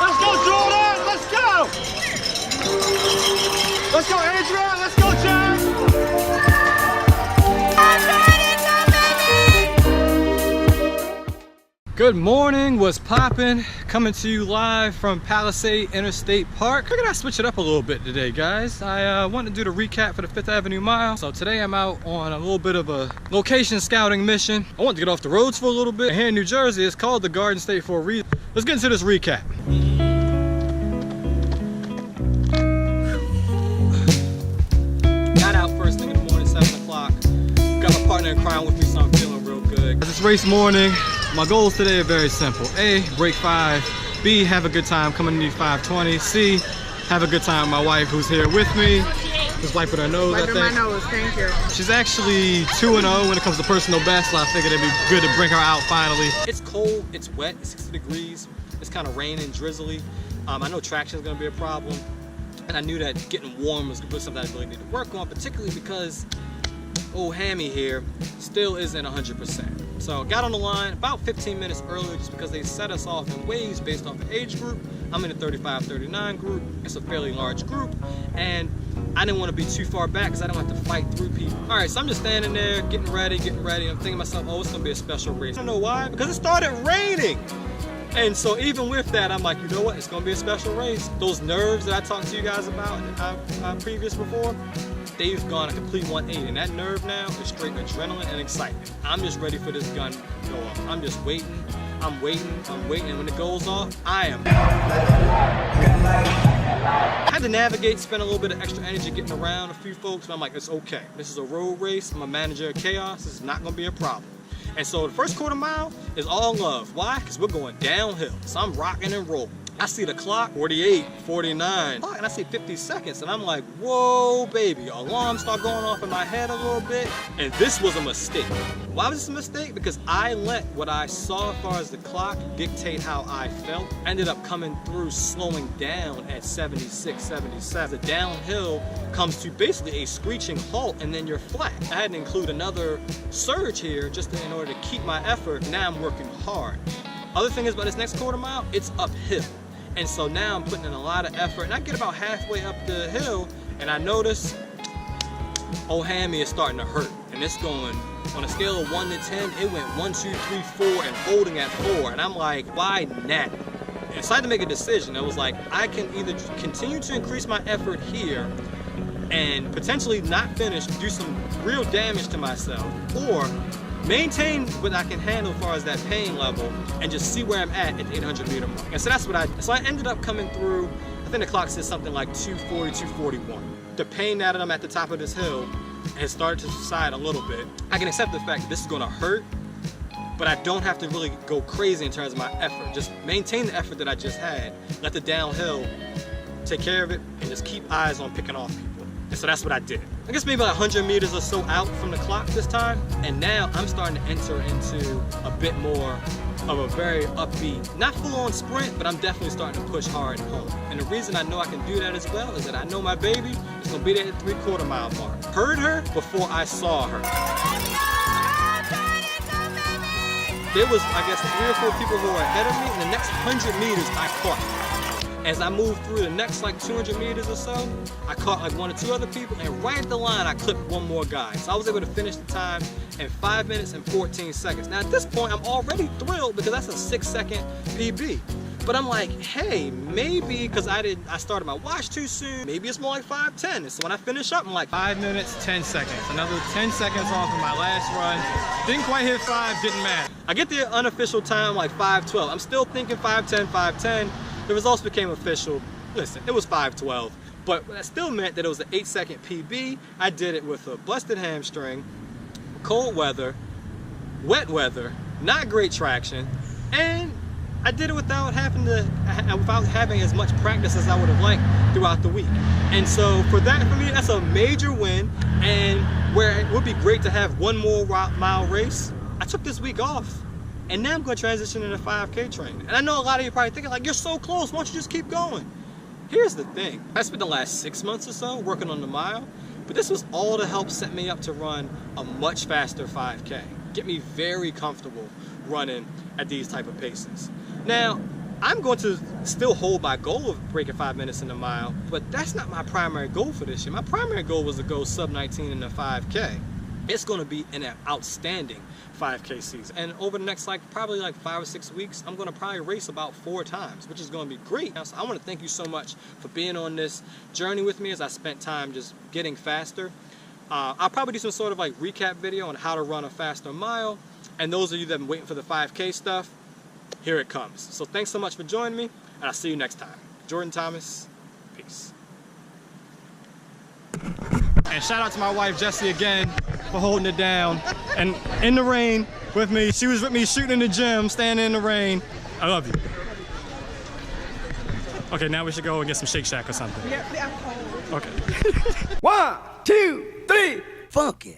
Let's go, Jordan! Let's go! Let's go, Adrian! Let's go, Jack! Good morning, what's poppin'? Coming to you live from Palisade Interstate Park. Figured I'd switch it up a little bit today, guys. I wanted to do the recap for the 5th Avenue Mile. So today I'm out on a little bit of a location scouting mission. I want to get off the roads for a little bit. Here in New Jersey, it's called the Garden State for a reason. Let's get into this recap. Got out first thing in the morning, 7 o'clock. Got my partner in crime with me, so I'm feeling real good. This race morning. My goals today are very simple. A, break 5. B, have a good time coming to 520. C, have a good time with my wife who's here with me. Just wiping her nose, Wiping my nose, thank you. She's actually 2-0 when it comes to personal best, so I figured it'd be good to bring her out finally. It's cold, it's wet, it's 60 degrees. It's kind of raining, drizzly. I know traction is gonna be a problem. And I knew that getting warm was something I really need to work on, particularly because old Hammy here still isn't 100%. So got on the line about 15 minutes earlier just because they set us off in waves based off the age group. I'm in the 35-39 group. It's a fairly large group, and I didn't want to be too far back because I don't have to fight through people. All right, so I'm just standing there getting ready. I'm thinking to myself, oh, it's gonna be a special race. I don't know why, because it started raining. And so even with that, I'm like, you know what? It's gonna be a special race. Those nerves that I talked to you guys about previous before, they've gone a complete 180, and that nerve now is straight adrenaline and excitement. I'm just ready for this gun to go off. I'm just waiting. I'm waiting, and when it goes off, I am. I had to navigate, spend a little bit of extra energy getting around a few folks, but I'm like, it's okay. This is a road race. I'm a manager of chaos. This is not gonna be a problem. And so the first quarter mile is all love. Why? Because we're going downhill. So I'm rocking and rolling. I see the clock, 48, 49, and I see 50 seconds, and I'm like, whoa, baby. Alarms start going off in my head a little bit, and this was a mistake. Why was this a mistake? Because I let what I saw as far as the clock dictate how I felt. I ended up coming through, slowing down at 76, 77. The downhill comes to basically a screeching halt, and then you're flat. I had to include another surge here just in order to keep my effort. Now I'm working hard. Other thing is, about this next quarter mile, it's uphill. And so now I'm putting in a lot of effort, and I get about halfway up the hill, and I notice old Hammy is starting to hurt. And it's going, on a scale of 1 to 10, it went 1, 2, 3, 4, and holding at 4. And I'm like, why now? And so I had to make a decision. I was like, I can either continue to increase my effort here and potentially not finish, do some real damage to myself, or maintain what I can handle as far as that pain level and just see where I'm at the 800 meter mark. And so that's what I did. So I ended up coming through, I think the clock says something like 240, 241. The pain now that I'm at the top of this hill has started to subside a little bit. I can accept the fact that this is gonna hurt, but I don't have to really go crazy in terms of my effort. Just maintain the effort that I just had. Let the downhill take care of it and just keep eyes on picking off people. And so that's what I did. I guess maybe like 100 meters or so out from the clock this time. And now I'm starting to enter into a bit more of a very upbeat, not full on sprint, but I'm definitely starting to push hard and home. And the reason I know I can do that as well is that I know my baby is gonna be there at the 3/4 mile mark. Heard her before I saw her. There was, I guess, 3 or 4 people who were ahead of me, and the next 100 meters I caught. As I moved through the next like 200 meters or so, I caught like 1 or 2 other people, and right at the line, I clipped 1 more guy. So I was able to finish the time in 5 minutes and 14 seconds. Now at this point, I'm already thrilled because that's a 6-second PB. But I'm like, hey, maybe because I started my watch too soon, maybe it's more like 5:10. And so when I finish up, I'm like 5 minutes, 10 seconds. Another 10 seconds off of my last run. Didn't quite hit 5, didn't matter. I get the unofficial time like 5:12. I'm still thinking 5:10, 5:10. The results became official. Listen, it was 5:12, but that still meant that it was an 8-second PB. I did it with a busted hamstring, cold weather, wet weather, not great traction, and I did it without having as much practice as I would have liked throughout the week. And so for me, that's a major win. And where it would be great to have 1 more mile race, I took this week off. And now I'm going to transition into 5K training. And I know a lot of you are probably thinking like, you're so close, why don't you just keep going? Here's the thing. I spent the last 6 months or so working on the mile, but this was all to help set me up to run a much faster 5K. get me very comfortable running at these type of paces. Now, I'm going to still hold my goal of breaking 5 minutes in a mile, but that's not my primary goal for this year. My primary goal was to go sub 19 in the 5K. It's going to be an outstanding 5K season. And over the next probably 5 or 6 weeks, I'm going to probably race about 4 times, which is going to be great. So I want to thank you so much for being on this journey with me as I spent time just getting faster. I'll probably do some sort of recap video on how to run a faster mile. And those of you that have been waiting for the 5K stuff, here it comes. So thanks so much for joining me, and I'll see you next time. Jordan Thomas, peace. And shout out to my wife, Jessie, again, for holding it down. And in the rain with me. She was with me shooting in the gym, standing in the rain. I love you. Okay, now we should go and get some Shake Shack or something. Yeah, I'm cold. Okay. 1, 2, 3, funky.